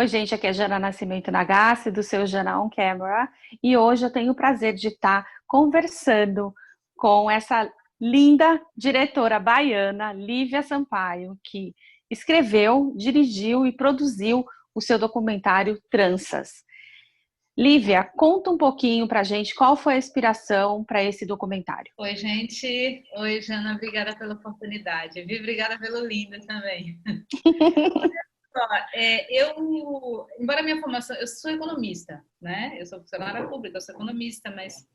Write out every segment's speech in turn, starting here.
Oi, gente, aqui é Jana Nascimento Nagassi, do seu Jana On Camera, e hoje eu tenho o prazer de estar conversando com essa linda diretora baiana, Lívia Sampaio, que escreveu, dirigiu e produziu o seu documentário Tranças. Lívia, conta um pouquinho pra gente qual foi a inspiração para esse documentário. Oi, gente. Oi, Jana. Obrigada pela oportunidade. Vi, obrigada pelo lindo também. Ó, embora minha formação, eu sou economista, né? Eu sou funcionária pública, eu sou economista, mas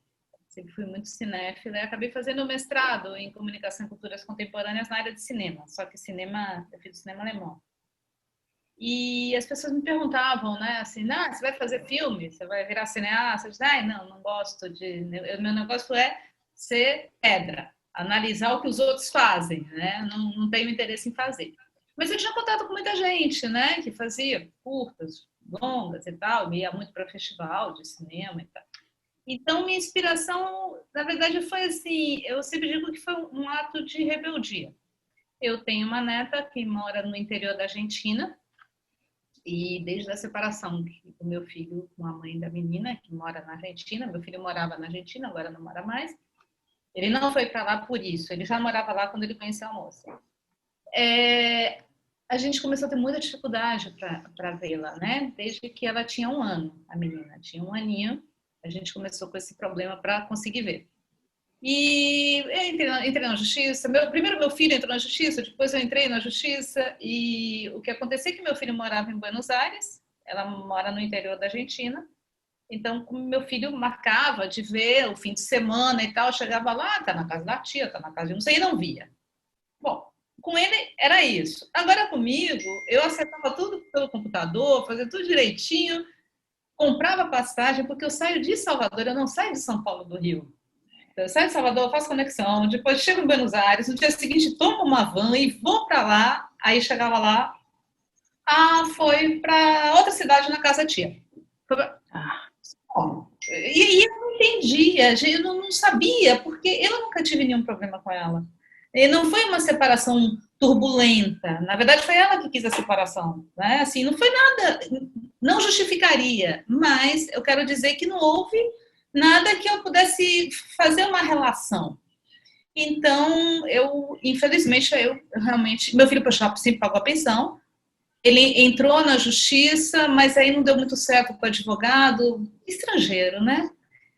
sempre fui muito cinéfila e acabei fazendo mestrado em comunicação e culturas contemporâneas na área de cinema. Só que cinema, eu fiz cinema alemão. E as pessoas me perguntavam, né, assim, não, você vai fazer filme? Você vai virar cineasta? Eu disse, não gosto de... Meu negócio é ser pedra, analisar o que os outros fazem, né? Não tenho interesse em fazer. Mas eu tinha contato com muita gente, né, que fazia curtas, longas e tal, ia muito para festival de cinema e tal. Então, minha inspiração, na verdade, foi assim, eu sempre digo que foi um ato de rebeldia. Eu tenho uma neta que mora no interior da Argentina, e desde a separação do meu filho com a mãe da menina, que mora na Argentina, meu filho morava na Argentina, agora não mora mais, ele não foi para lá por isso, ele já morava lá quando ele conheceu a moça. A gente começou a ter muita dificuldade para vê-la, né? Desde que ela tinha 1 ano, a menina tinha 1 aninho, a gente começou com esse problema para conseguir ver. E entrei na justiça. Primeiro meu filho entrou na justiça, depois eu entrei na justiça. E o que aconteceu é que meu filho morava em Buenos Aires, ela mora no interior da Argentina. Então, como meu filho marcava de ver o fim de semana e tal, chegava lá, tá na casa da tia, tá na casa de não sei, e não via. Bom, com ele era isso. Agora comigo, eu acertava tudo pelo computador, fazia tudo direitinho, comprava passagem, porque eu saio de Salvador, eu não saio de São Paulo do Rio. Eu saio de Salvador, faço conexão, depois chego em Buenos Aires, no dia seguinte tomo uma van e vou para lá. Aí chegava lá, foi para outra cidade na casa da tia. E eu não entendia, eu não sabia, porque eu nunca tive nenhum problema com ela. E não foi uma separação turbulenta, na verdade foi ela que quis a separação, né? Assim, não foi nada, não justificaria, mas eu quero dizer que não houve nada que eu pudesse fazer uma relação. Então, infelizmente, eu realmente, meu filho sempre pagou a pensão, ele entrou na justiça, mas aí não deu muito certo com o advogado estrangeiro, né?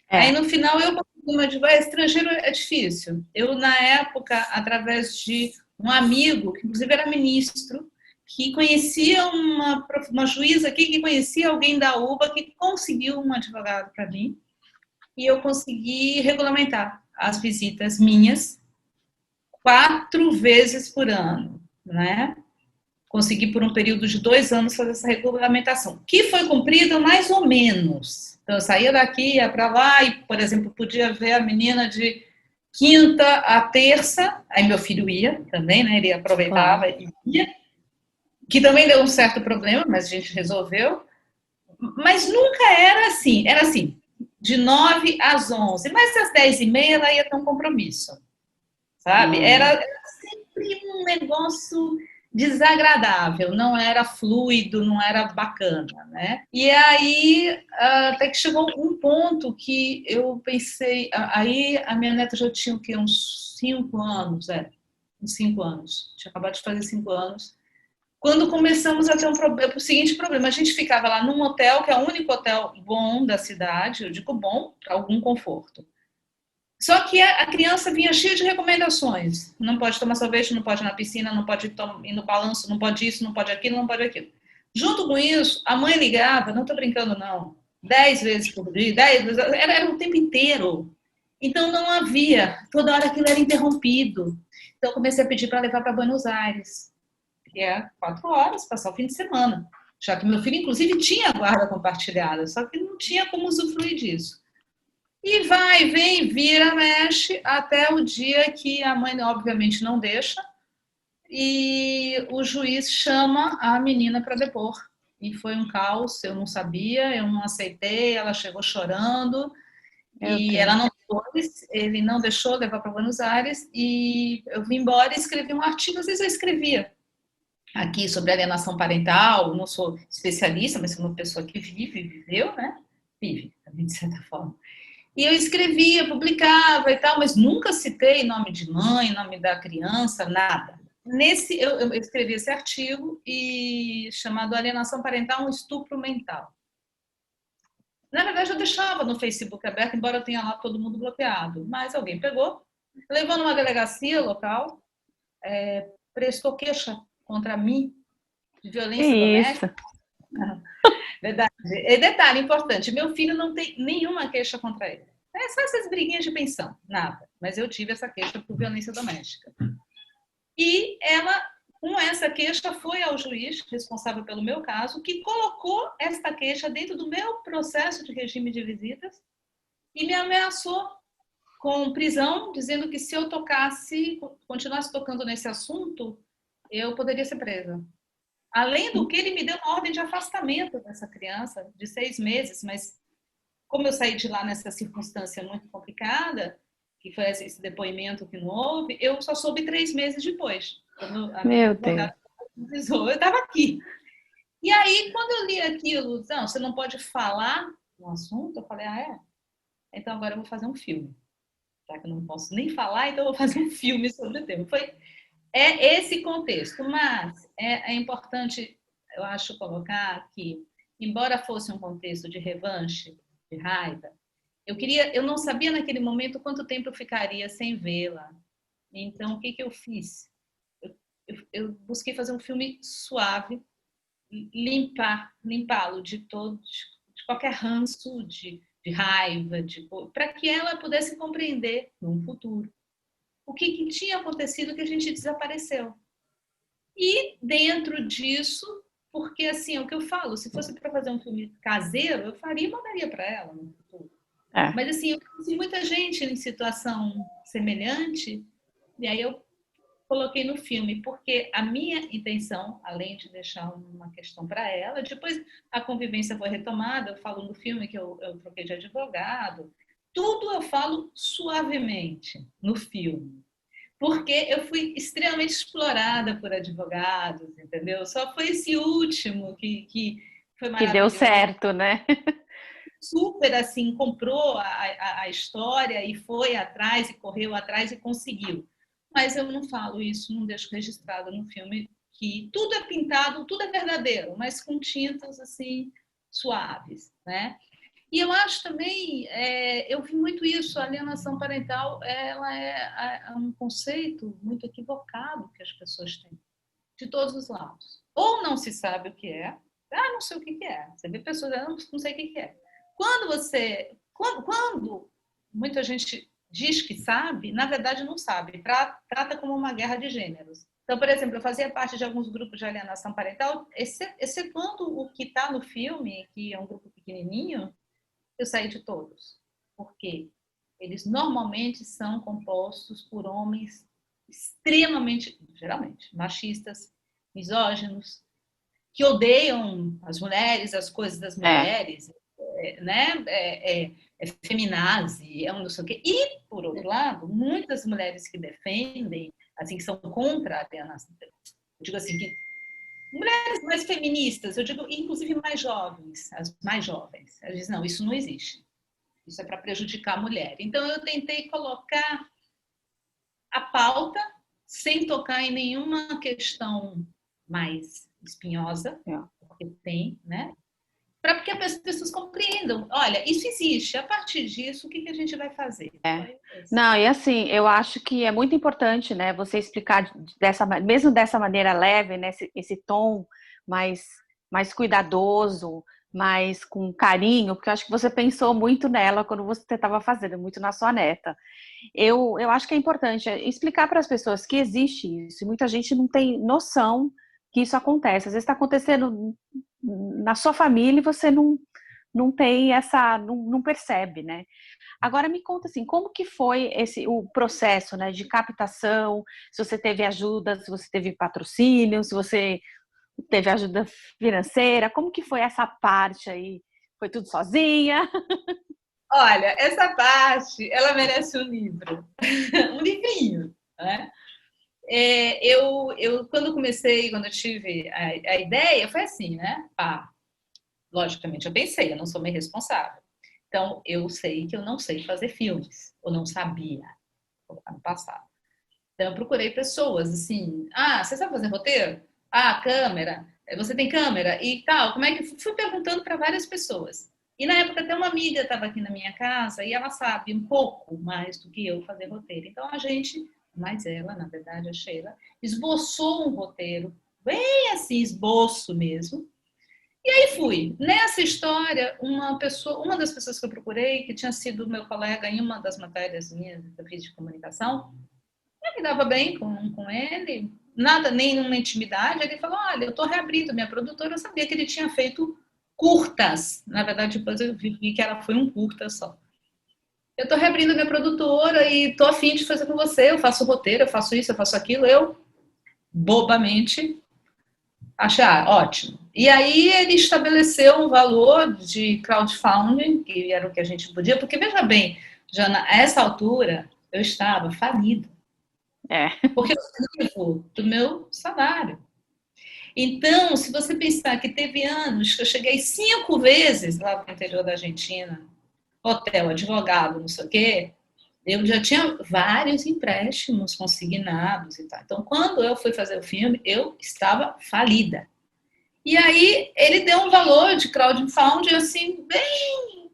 Aí no final eu consegui um advogado estrangeiro, é difícil. Eu na época, através de um amigo, que inclusive era ministro, que conhecia uma juíza aqui, que conhecia alguém da UBA, que conseguiu um advogado para mim, e eu consegui regulamentar as visitas minhas 4 vezes por ano, né? Consegui por um período de 2 anos fazer essa regulamentação, que foi cumprida mais ou menos. Então eu saía daqui, ia para lá e, por exemplo, podia ver a menina de quinta a terça, aí meu filho ia também, né? Ele aproveitava e ia, que também deu um certo problema, mas a gente resolveu. Mas nunca era assim, de 9 às 11, mas às 10h30 ela ia ter um compromisso, sabe? Era sempre um negócio desagradável, não era fluido, não era bacana, né? E aí, até que chegou um ponto que eu pensei, aí a minha neta já tinha o quê? Uns 5 anos, uns 5 anos, tinha acabado de fazer 5 anos, quando começamos a ter o seguinte problema, a gente ficava lá num hotel, que é o único hotel bom da cidade, eu digo bom, para algum conforto. Só que a criança vinha cheia de recomendações. Não pode tomar sorvete, não pode ir na piscina, não pode ir no balanço, não pode isso, não pode aquilo, não pode aquilo. Junto com isso, a mãe ligava, não estou brincando não, 10 vezes por dia, 10 vezes, era o tempo inteiro. Então não havia, toda hora aquilo era interrompido. Então eu comecei a pedir para levar para Buenos Aires, que é 4 horas, passar o fim de semana. Já que meu filho, inclusive, tinha guarda compartilhada, só que não tinha como usufruir disso. E vai, vem, vira, mexe, até o dia que a mãe, obviamente, não deixa, e o juiz chama a menina para depor. E foi um caos, eu não sabia, eu não aceitei, ela chegou chorando, e ela não pôs, ele não deixou levar para Buenos Aires, e eu vim embora e escrevi um artigo, às vezes eu escrevia. aqui sobre alienação parental, não sou especialista, mas sou uma pessoa que viveu, né? Vive, também, de certa forma. E eu escrevia, publicava e tal, mas nunca citei nome de mãe, nome da criança, nada. Eu escrevi esse artigo e chamado Alienação Parental, um estupro mental. Na verdade, eu deixava no Facebook aberto, embora eu tenha lá todo mundo bloqueado. Mas alguém pegou, levou numa delegacia local, prestou queixa contra mim de Que violência isso. doméstica. Verdade. E detalhe importante: meu filho não tem nenhuma queixa contra ele. É só essas briguinhas de pensão, nada. Mas eu tive essa queixa por violência doméstica. E ela, com essa queixa, foi ao juiz responsável pelo meu caso, que colocou esta queixa dentro do meu processo de regime de visitas e me ameaçou com prisão, dizendo que se eu continuasse tocando nesse assunto, eu poderia ser presa. Além do que, ele me deu uma ordem de afastamento dessa criança, de 6 meses, mas como eu saí de lá nessa circunstância muito complicada, que foi esse depoimento que não houve, eu só soube 3 meses depois, quando a minha Meu Deus. advogada avisou, eu estava aqui. E aí, quando eu li aquilo, não, você não pode falar no assunto, eu falei, então agora eu vou fazer um filme. Já que eu não posso nem falar, então eu vou fazer um filme sobre o tema. É esse contexto, mas é importante, eu acho, colocar que, embora fosse um contexto de revanche, de raiva, eu não sabia naquele momento quanto tempo eu ficaria sem vê-la. Então, o que eu fiz? Eu busquei fazer um filme suave, limpá-lo de qualquer ranço, de raiva, para que ela pudesse compreender no futuro o que tinha acontecido, que a gente desapareceu. E dentro disso, porque assim, é o que eu falo, se fosse para fazer um filme caseiro, eu faria e mandaria para ela no futuro. É. Mas assim, eu conheci muita gente em situação semelhante, e aí eu coloquei no filme, porque a minha intenção, além de deixar uma questão para ela, depois a convivência foi retomada, eu falo no filme que eu troquei de advogado, tudo eu falo suavemente no filme, porque eu fui extremamente explorada por advogados, entendeu? Só foi esse último que foi Que deu maravilhoso, certo, né? super assim, comprou a história e foi atrás, e correu atrás e conseguiu. Mas eu não falo isso, não deixo registrado no filme, que tudo é pintado, tudo é verdadeiro, mas com tintas assim suaves, né? E eu acho também, eu vi muito isso, a alienação parental, ela é um conceito muito equivocado que as pessoas têm, de todos os lados. Ou não se sabe o que é, não sei o que é. Você vê pessoas, não sei o que é. Quando muita gente diz que sabe, na verdade não sabe, trata como uma guerra de gêneros. Então, por exemplo, eu fazia parte de alguns grupos de alienação parental, excetuando o que está no filme, que é um grupo pequenininho, eu saí de todos. Por quê? Eles normalmente são compostos por homens extremamente, geralmente, machistas, misóginos, que odeiam as mulheres, as coisas das mulheres, né? Feminazi, é um não sei o quê. E, por outro lado, muitas mulheres que defendem, assim, que são contra a alienação, eu digo assim, que mulheres mais feministas, eu digo, inclusive mais jovens, as mais jovens, elas dizem, não, isso não existe. Isso é para prejudicar a mulher. Então, eu tentei colocar a pauta sem tocar em nenhuma questão mais espinhosa, porque tem, né? Para que as pessoas compreendam. Olha, isso existe. A partir disso, o que a gente vai fazer? Não, e assim, eu acho que é muito importante, né, você explicar mesmo dessa maneira leve, né, esse tom mais cuidadoso, mais com carinho, porque eu acho que você pensou muito nela quando você estava fazendo, muito na sua neta. Eu acho que é importante explicar para as pessoas que existe isso, e muita gente não tem noção que isso acontece. Às vezes está acontecendo na sua família e você não tem não percebe, né? Agora me conta assim, como que foi o processo, né, de captação, se você teve ajuda, se você teve patrocínio, se você teve ajuda financeira, como que foi essa parte aí? Foi tudo sozinha? Olha, essa parte, ela merece um livro, um livrinho, né? quando quando eu tive a ideia, foi assim, né? Logicamente eu pensei, eu não sou meio responsável. Então, eu sei que eu não sei fazer filmes, ou não sabia, ano passado. Então, eu procurei pessoas, assim, você sabe fazer roteiro? Câmera, você tem câmera e tal, como é que... Fui perguntando para várias pessoas. E na época até uma amiga estava aqui na minha casa e ela sabe um pouco mais do que eu fazer roteiro. Então, a gente, mais ela, na verdade, a Sheila, esboçou um roteiro, bem assim, esboço mesmo. E aí fui. Nessa história, uma das pessoas que eu procurei, que tinha sido meu colega em uma das matérias minhas que eu fiz de comunicação, eu me dava bem com ele, nada, nem uma intimidade. Ele falou: olha, eu estou reabrindo minha produtora. Eu sabia que ele tinha feito curtas. Na verdade, depois eu vi que ela foi um curta só. Eu estou reabrindo minha produtora e estou afim de fazer com você. Eu faço roteiro, eu faço isso, eu faço aquilo. Eu, bobamente, achei, ótimo. E aí ele estabeleceu um valor de crowdfunding, que era o que a gente podia, porque veja bem, Jana, a essa altura eu estava falida. Porque eu vivo do meu salário. Então, se você pensar que teve anos que eu cheguei 5 vezes lá para o interior da Argentina, hotel, advogado, não sei o quê, eu já tinha vários empréstimos consignados e tal. Então, quando eu fui fazer o filme, eu estava falida. E aí ele deu um valor de crowdfunding assim, bem...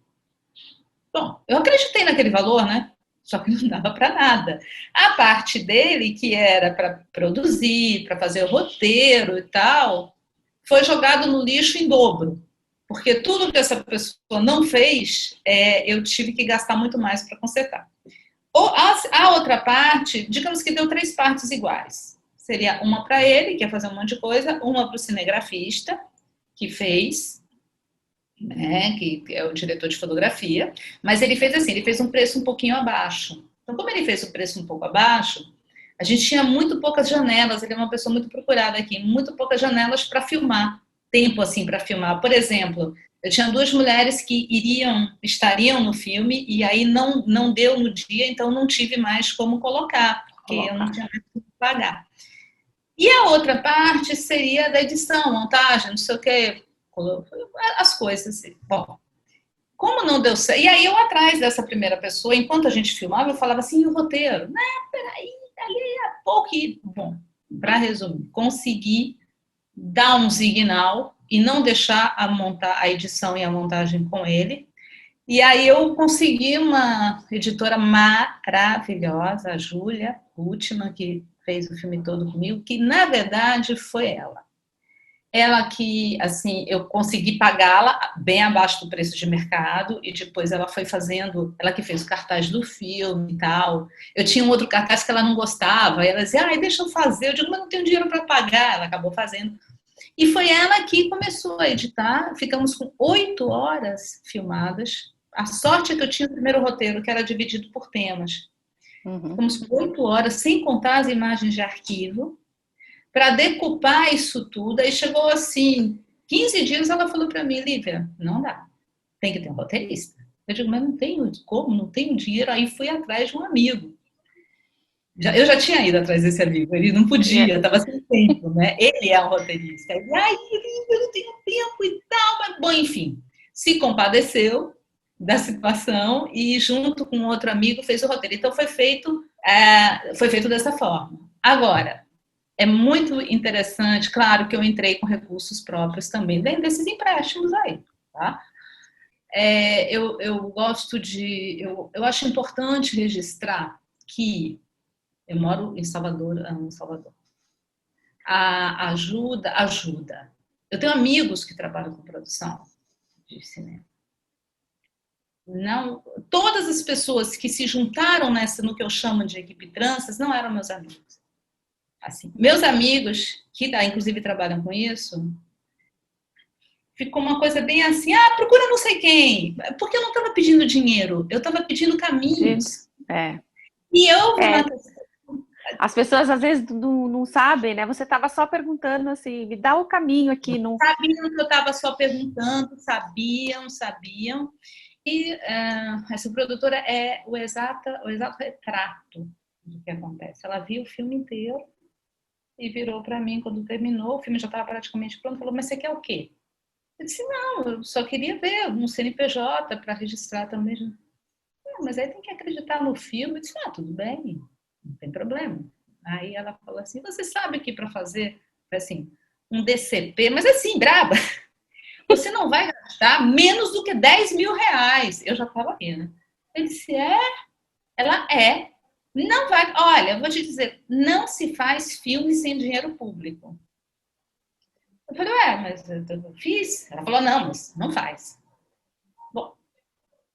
Bom, eu acreditei naquele valor, né? Só que não dava para nada. A parte dele, que era para produzir, para fazer o roteiro e tal, foi jogado no lixo em dobro. Porque tudo que essa pessoa não fez, eu tive que gastar muito mais para consertar. A outra parte, digamos que deu 3 partes iguais. Seria uma para ele, que ia fazer um monte de coisa, uma para o cinegrafista, que fez, né, que é o diretor de fotografia, mas ele fez assim, ele fez um preço um pouquinho abaixo. Então, como ele fez o preço um pouco abaixo, a gente tinha muito poucas janelas, ele é uma pessoa muito procurada aqui, muito poucas janelas para filmar, tempo assim para filmar. Por exemplo, eu tinha 2 mulheres que estariam no filme e aí não deu no dia, então não tive mais como colocar, porque eu não tinha mais como pagar. E a outra parte seria da edição, montagem, não sei o quê, as coisas assim. Bom, como não deu certo... E aí eu atrás dessa primeira pessoa, enquanto a gente filmava, eu falava assim, e o roteiro? Não, peraí, ali a pouco... Bom, para resumir, consegui dar um signal e não deixar a edição e a montagem com ele. E aí eu consegui uma editora maravilhosa, a Júlia Última, que fez o filme todo comigo, que na verdade foi ela. Ela que, assim, eu consegui pagá-la bem abaixo do preço de mercado e depois ela foi fazendo, ela que fez o cartaz do filme e tal. Eu tinha um outro cartaz que ela não gostava, e ela dizia, deixa eu fazer. Eu digo, mas não tenho dinheiro para pagar. Ela acabou fazendo. E foi ela que começou a editar. Ficamos com 8 horas filmadas. A sorte é que eu tinha o primeiro roteiro, que era dividido por temas. Ficamos com 8 horas, sem contar as imagens de arquivo, para decupar isso tudo. Aí chegou assim, 15 dias, ela falou para mim, Lívia, não dá, tem que ter um roteirista. Eu digo, mas não tenho como, não tenho dinheiro. Aí fui atrás de um amigo. Eu já tinha ido atrás desse amigo, ele não podia, estava sem tempo, né? Ele é um roteirista. Ele, Lívia, eu não tenho tempo e tal, mas bom, enfim, se compadeceu da situação e junto com outro amigo fez o roteiro. Então foi feito dessa forma. Agora, é muito interessante, claro que eu entrei com recursos próprios também, dentro desses empréstimos aí, tá? Eu gosto de... Eu acho importante registrar que eu moro em Salvador, amo Salvador. A ajuda. Eu tenho amigos que trabalham com produção de cinema. Não, todas as pessoas que se juntaram no que eu chamo de equipe Tranças não eram meus amigos. Assim, meus amigos, que inclusive trabalham com isso, ficou uma coisa bem assim, procura não sei quem, porque eu não estava pedindo dinheiro, eu estava pedindo caminhos. E eu vi uma... As pessoas às vezes não sabem, né? Você estava só perguntando assim, me dá o caminho aqui. Não sabiam que eu estava só perguntando, sabiam. E essa produtora é o exato retrato do que acontece. Ela viu o filme inteiro e virou para mim quando terminou, o filme já estava praticamente pronto, falou, mas você quer o quê? Eu disse, não, eu só queria ver um CNPJ para registrar também. Não, mas aí tem que acreditar no filme. Eu disse, tudo bem, não tem problema. Aí ela falou assim, você sabe que para fazer, assim, um DCP, mas assim, braba, você não vai gastar menos do que 10 mil reais. Eu já estava rindo. Ele disse, é? Ela é. Não vai, olha, vou te dizer, não se faz filme sem dinheiro público. Eu falei, mas eu fiz? Ela falou, não, mas não faz. Bom,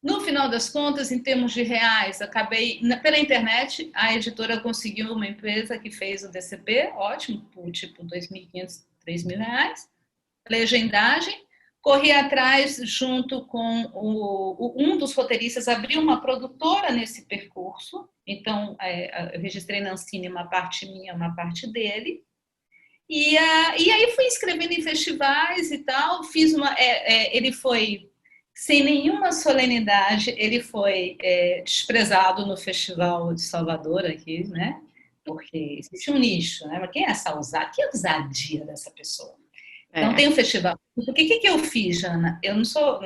no final das contas, em termos de reais, acabei, pela internet, a editora conseguiu uma empresa que fez o DCP, ótimo, por tipo 2.500, 3.000 reais, legendagem, corri atrás junto com um dos roteiristas, abriu uma produtora nesse percurso, então eu registrei na Ancine uma parte minha, uma parte dele, e aí fui escrevendo em festivais e tal, fiz ele foi, sem nenhuma solenidade, ele foi desprezado no Festival de Salvador aqui, né? Porque existe um nicho, né? Mas quem é essa ousadia? Que ousadia dessa pessoa? Então tem um festival. O que eu fiz, Jana? Eu eu sou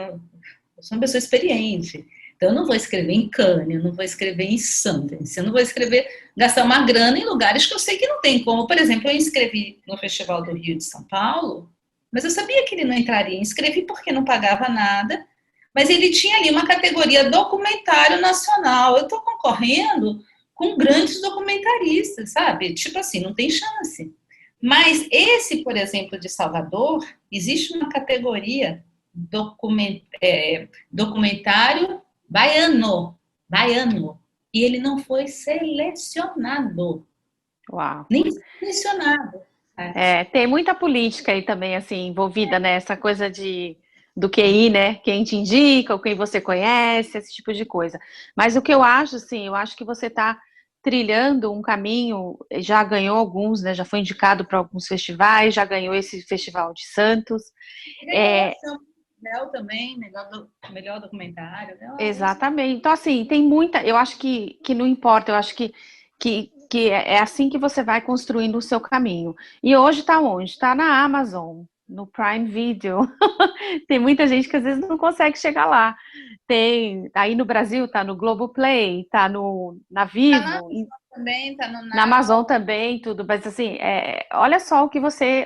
uma pessoa experiente. Então, eu não vou escrever em Cannes, eu não vou escrever em Sundance, eu não vou escrever, gastar uma grana em lugares que eu sei que não tem como. Por exemplo, eu inscrevi no Festival do Rio de São Paulo, mas eu sabia que ele não entraria. Inscrevi porque não pagava nada, mas ele tinha ali uma categoria documentário nacional. Eu estou concorrendo com grandes documentaristas, sabe? Tipo assim, não tem chance. Mas esse, por exemplo, de Salvador, existe uma categoria documentário baiano, e ele não foi selecionado. Uau. Nem selecionado. Tem muita política aí também, assim, envolvida nessa coisa do QI, né? Quem te indica, ou quem você conhece, esse tipo de coisa. Mas o que eu acho, assim, eu acho que você está trilhando um caminho, já ganhou alguns, né? Já foi indicado para alguns festivais, já ganhou esse Festival de Santos. Ganhou também, melhor documentário. Exatamente. Então, assim, tem muita. Eu acho que não importa, eu acho que é assim que você vai construindo o seu caminho. E hoje está onde? Está na Amazon, no Prime Video. Tem muita gente que às vezes não consegue chegar lá. Tem aí no Brasil, tá no Globoplay, tá na Vivo, também, tá no na Amazon também, tudo, mas assim, olha só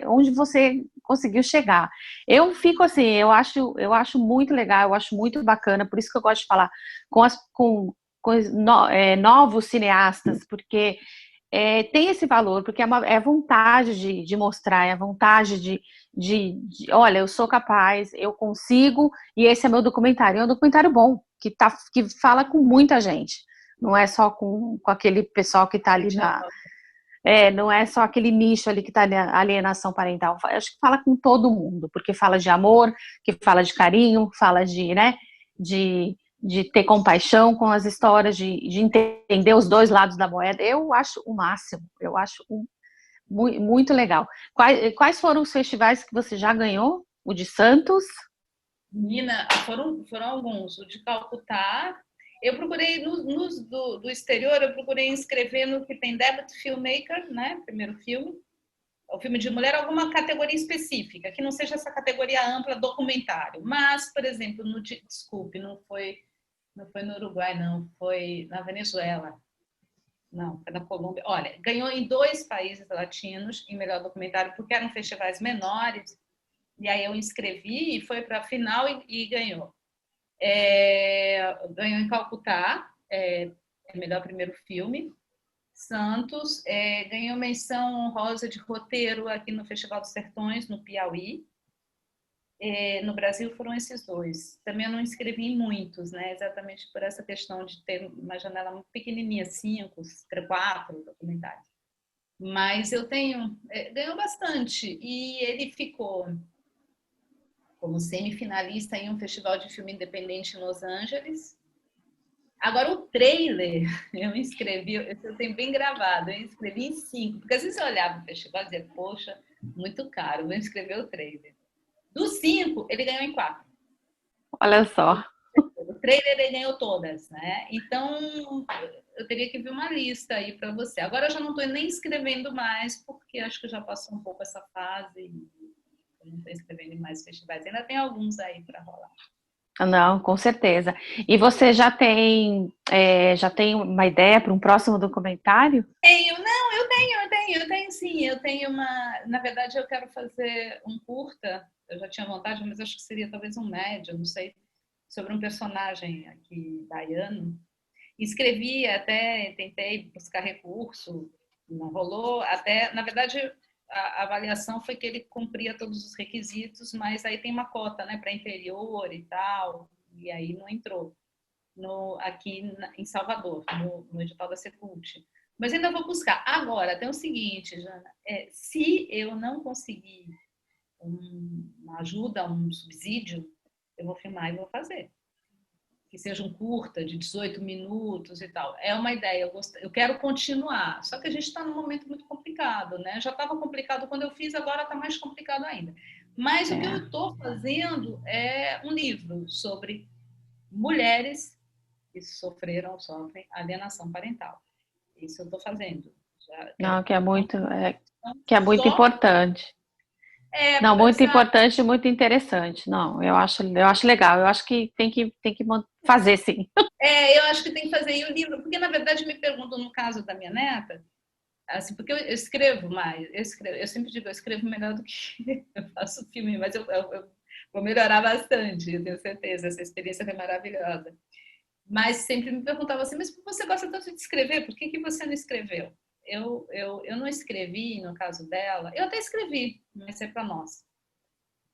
onde você conseguiu chegar. Eu fico assim, eu acho muito legal, eu acho muito bacana, por isso que eu gosto de falar com novos cineastas, porque tem esse valor, porque é vontade de mostrar, é vontade olha, eu sou capaz, eu consigo, e esse é meu documentário. É um documentário bom, que fala com muita gente. Não é só com aquele pessoal que está ali não é só aquele nicho ali que está na alienação parental. Eu acho que fala com todo mundo, porque fala de amor, que fala de carinho, fala né, de ter compaixão com as histórias, de entender os dois lados da moeda. Eu acho o máximo, eu acho muito legal. Quais foram os festivais que você já ganhou? O de Santos? Menina, foram alguns. O de Calcutá. Eu procurei, nos do exterior, eu procurei inscrever no que tem Debut Filmmaker, né? Primeiro filme. O filme de mulher, alguma categoria específica, que não seja essa categoria ampla documentário. Mas, por exemplo, desculpe, não foi no Uruguai, não, foi na Venezuela. Não, foi na Colômbia. Olha, ganhou em 2 países latinos em melhor documentário, porque eram festivais menores. E aí eu inscrevi e foi para a final e ganhou. Ganhou em Calcutá, melhor primeiro filme. Santos, ganhou menção honrosa de roteiro aqui no Festival dos Sertões, no Piauí. No Brasil foram esses 2. Também eu não inscrevi em muitos, né? Exatamente por essa questão de ter uma janela muito pequenininha, 5, 4 documentários. Mas eu ganhou bastante. E ele ficou como semifinalista em um festival de filme independente em Los Angeles. Agora, o trailer, eu inscrevi, eu tenho bem gravado, eu inscrevi em 5, porque às vezes eu olhava o festival e dizia, poxa, muito caro, vou inscrever o trailer. Dos 5, ele ganhou em 4. Olha só. O trailer ele ganhou todas, né? Então, eu teria que ver uma lista aí para você. Agora eu já não estou nem escrevendo mais, porque acho que já passou um pouco essa fase e eu não estou escrevendo em mais festivais. Ainda tem alguns aí para rolar. Não, com certeza. E você já tem uma ideia para um próximo documentário? Não, eu tenho sim. Eu tenho uma. Na verdade, eu quero fazer um curta. Eu já tinha vontade, mas acho que seria talvez um médio, não sei, sobre um personagem aqui baiano. Escrevi até, tentei buscar recurso, não rolou. Até, na verdade, a avaliação foi que ele cumpria todos os requisitos, mas aí tem uma cota, né, para interior e tal, e aí não entrou aqui em Salvador, no edital da Secult. Mas ainda vou buscar. Agora, tem o seguinte, Jana, se eu não conseguir uma ajuda, um subsídio, eu vou filmar e vou fazer. Que seja um curta de 18 minutos e tal. É uma ideia, eu quero continuar. Só que a gente está num momento muito complicado, né? Já estava complicado quando eu fiz, agora está mais complicado ainda. Mas o que eu estou fazendo é um livro sobre mulheres que sofrem alienação parental. Isso eu estou fazendo. Não, que é muito importante. Não, muito Exato. importante e muito interessante. Não, eu acho legal. Eu acho que tem que fazer sim. Eu acho que tem que fazer o livro, porque na verdade me perguntam no caso da minha neta, assim, porque eu escrevo mais, eu sempre digo, eu escrevo melhor do que eu faço filme, mas eu vou melhorar bastante, eu tenho certeza, essa experiência foi maravilhosa. Mas sempre me perguntava assim, mas você gosta tanto de escrever, por que você não escreveu? Eu não escrevi, no caso dela, eu até escrevi, mas é para nós.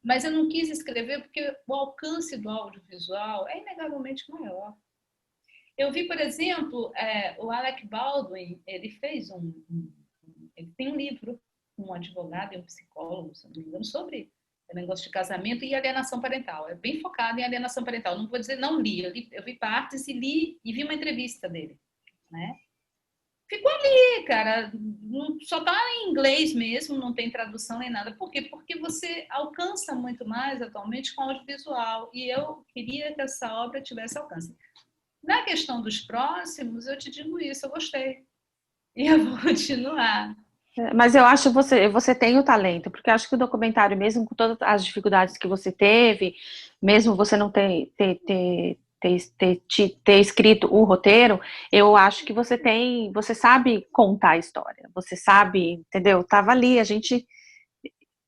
Mas eu não quis escrever porque o alcance do audiovisual é inegavelmente maior. Eu vi, por exemplo, o Alec Baldwin, ele fez ele tem um livro, um advogado e um psicólogo, se não me engano, sobre negócio de casamento e alienação parental. É bem focado em alienação parental. Não vou dizer não li, eu vi partes e li e vi uma entrevista dele, né? Ficou ali, cara, só tá em inglês mesmo, não tem tradução nem nada. Por quê? Porque você alcança muito mais atualmente com audiovisual e eu queria que essa obra tivesse alcance. Na questão dos próximos, eu te digo isso, eu gostei. E eu vou continuar. Mas eu acho que você tem o talento, porque eu acho que o documentário, mesmo com todas as dificuldades que você teve, mesmo você não ter escrito o roteiro, eu acho que você sabe contar a história, você sabe, entendeu? Tava ali,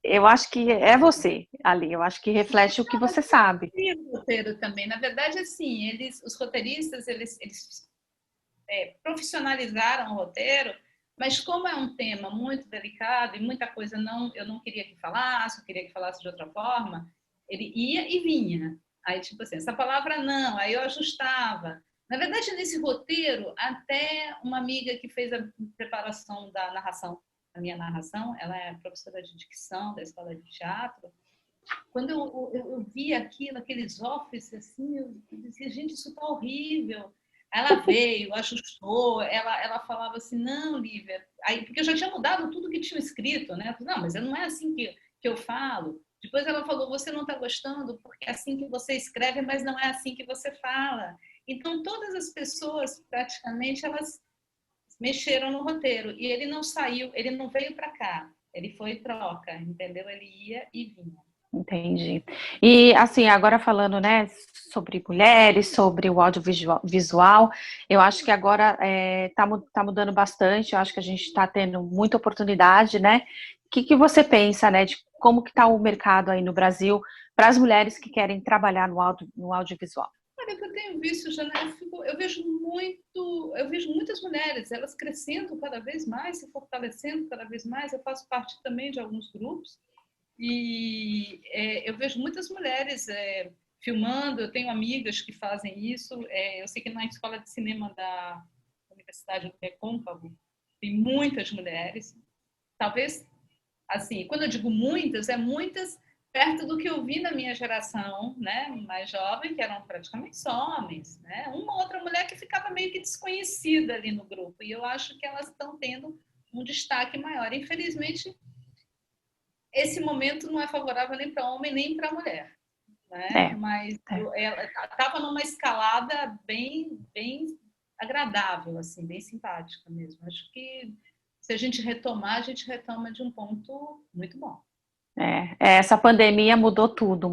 eu acho que é você ali, eu acho que reflete o que você sabe. E o roteiro também, na verdade, assim, os roteiristas, eles profissionalizaram o roteiro, mas como é um tema muito delicado e muita coisa eu não queria que falasse, eu queria que falasse de outra forma, ele ia e vinha. Aí, tipo assim, essa palavra não, aí eu ajustava. Na verdade, nesse roteiro, até uma amiga que fez a preparação da narração, a minha narração, ela é professora de dicção da escola de teatro. Quando eu vi aquilo, aqueles offices, assim, eu dizia, gente, isso tá horrível. Ela veio, ajustou, ela falava assim, não, Lívia, aí, porque eu já tinha mudado tudo que tinha escrito, né? Eu falei, não, mas não é assim que eu falo. Depois ela falou, você não está gostando porque é assim que você escreve, mas não é assim que você fala. Então, todas as pessoas, praticamente, elas mexeram no roteiro. E ele não saiu, ele não veio para cá. Ele foi troca, entendeu? Ele ia e vinha. Entendi. E assim, agora falando, né, sobre mulheres, sobre o audiovisual, eu acho que agora tá mudando bastante, eu acho que a gente está tendo muita oportunidade, né? O que você pensa, né, de como que está o mercado aí no Brasil para as mulheres que querem trabalhar no audiovisual? Olha, o que eu tenho visto, Jana, eu vejo muitas mulheres, elas crescendo cada vez mais, se fortalecendo cada vez mais. Eu faço parte também de alguns grupos e eu vejo muitas mulheres filmando. Eu tenho amigas que fazem isso. Eu sei que na escola de cinema da Universidade do Recôncavo tem muitas mulheres. Talvez, assim, quando eu digo muitas, é muitas perto do que eu vi na minha geração, né, mais jovem, que eram praticamente só homens, né? Uma outra mulher que ficava meio que desconhecida ali no grupo. E eu acho que elas estão tendo um destaque maior. Infelizmente, esse momento não é favorável nem para homem nem para mulher, né? Mas ela estava numa escalada bem agradável, assim, bem simpática mesmo. Acho que se a gente retomar, a gente retoma de um ponto muito bom. Essa pandemia mudou tudo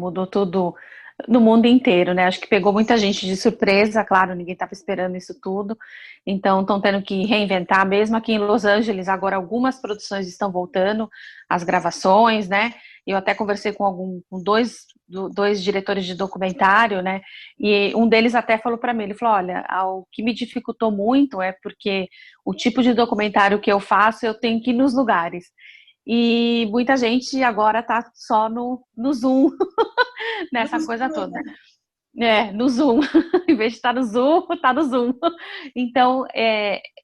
no mundo inteiro, né? Acho que pegou muita gente de surpresa, claro, ninguém estava esperando isso tudo, então estão tendo que reinventar, mesmo aqui em Los Angeles, agora algumas produções estão voltando, as gravações, né? Eu até conversei com dois diretores de documentário, né? E um deles até falou para mim, ele falou, olha, o que me dificultou muito é porque o tipo de documentário que eu faço, eu tenho que ir nos lugares. E muita gente agora está só no Zoom, nessa coisa toda. No Zoom. Em vez de estar no Zoom, está no Zoom. Então,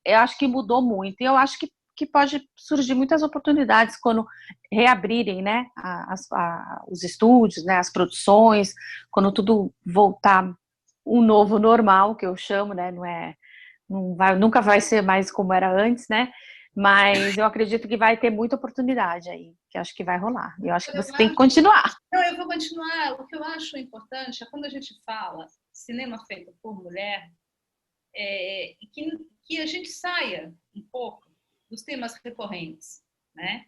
eu acho que mudou muito. E eu acho que pode surgir muitas oportunidades quando reabrirem, né, os estúdios, né, as produções, quando tudo voltar um novo normal, que eu chamo, né, nunca vai ser mais como era antes, né? Mas eu acredito que vai ter muita oportunidade aí, que acho que vai rolar. Eu acho que você tem que continuar. Não, eu vou continuar. O que eu acho importante é quando a gente fala cinema feito por mulher, que a gente saia um pouco dos temas recorrentes, né?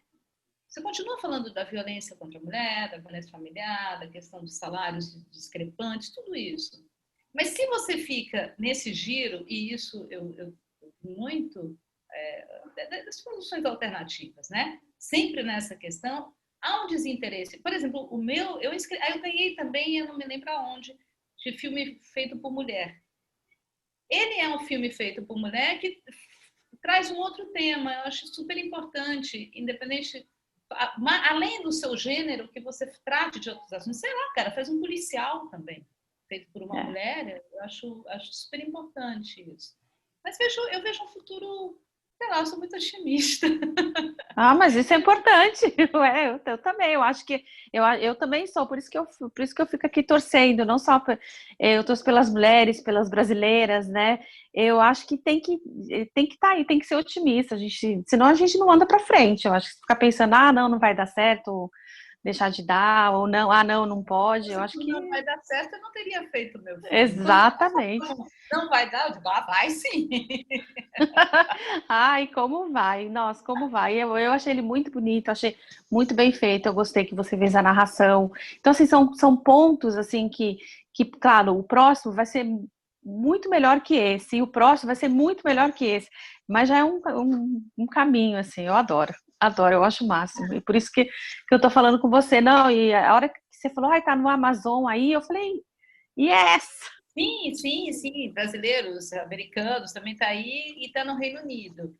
Você continua falando da violência contra a mulher, da violência familiar, da questão dos salários discrepantes, tudo isso. Mas se você fica nesse giro, e isso eu muito das soluções alternativas, né? Sempre nessa questão, há um desinteresse. Por exemplo, o meu, eu ganhei também, eu não me lembro aonde, de filme feito por mulher. Ele é um filme feito por mulher que traz um outro tema, eu acho super importante, independente, além do seu gênero, que você trate de outros assuntos. Sei lá, cara, faz um policial também, feito por uma mulher, eu acho super importante isso. Mas eu vejo um futuro, sei lá, eu sou muito otimista. Mas isso é importante. Eu também, eu acho que eu também sou, por isso que eu fico aqui torcendo, não só eu torço pelas mulheres, pelas brasileiras, né? Eu acho que tem que estar aí, tem que ser otimista, senão a gente não anda para frente. Eu acho que ficar pensando, não vai dar certo, deixar de dar, ou não pode. Eu acho que não vai dar certo, eu não teria feito o meu filme. Exatamente. Não vai dar, eu digo, vai sim. Ai, como vai? Nossa, como vai? Eu achei ele muito bonito, achei muito bem feito. Eu gostei que você fez a narração. Então, assim, são pontos assim que, claro, o próximo vai ser muito melhor que esse, e o próximo vai ser muito melhor que esse. Mas já é um caminho, assim, eu adoro, eu acho o máximo. E por isso que eu tô falando com você. Não, e a hora que você falou, tá no Amazon aí, eu falei, yes! Sim, brasileiros, americanos, também está aí e está no Reino Unido.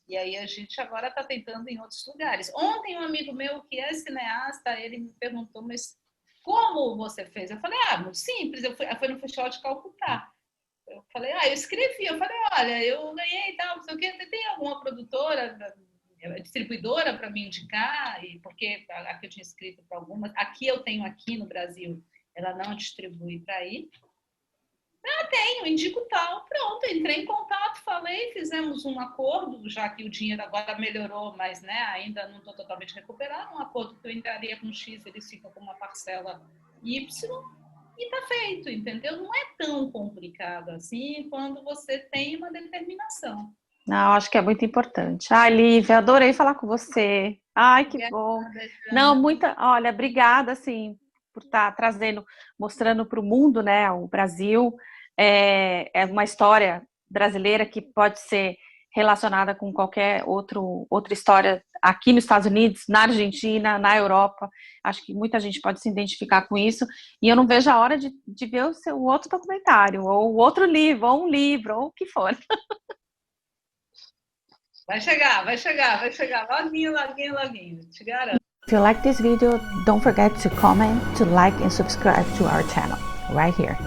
E aí a gente agora está tentando em outros lugares. Ontem um amigo meu que é cineasta, ele me perguntou, mas como você fez? Eu falei, muito simples, eu fui no Festival de Calcutá. Eu falei, eu escrevi, eu falei, olha, eu ganhei e tal, não sei o quê, tem alguma produtora, distribuidora para me indicar? E porque aqui eu tinha escrito para algumas, aqui eu tenho aqui no Brasil, ela não distribui para aí. Tenho, indico tal, pronto, entrei em contato, falei, fizemos um acordo, já que o dinheiro agora melhorou, mas né, ainda não estou totalmente recuperado, um acordo que eu entraria com X, eles ficam com uma parcela Y, e está feito, entendeu? Não é tão complicado assim quando você tem uma determinação. Não, acho que é muito importante. Lívia, adorei falar com você. Ai, que bom. Não, olha, obrigada, assim, por estar mostrando para o mundo, né, o Brasil. É uma história brasileira que pode ser relacionada com qualquer outra história aqui nos Estados Unidos, na Argentina, na Europa. Acho que muita gente pode se identificar com isso. E eu não vejo a hora de ver o outro documentário, ou outro livro, ou um livro, ou o que for. Vai chegar. Loguinho. Te garanto. If you like this video, don't forget to comment, to like and subscribe to our channel right here.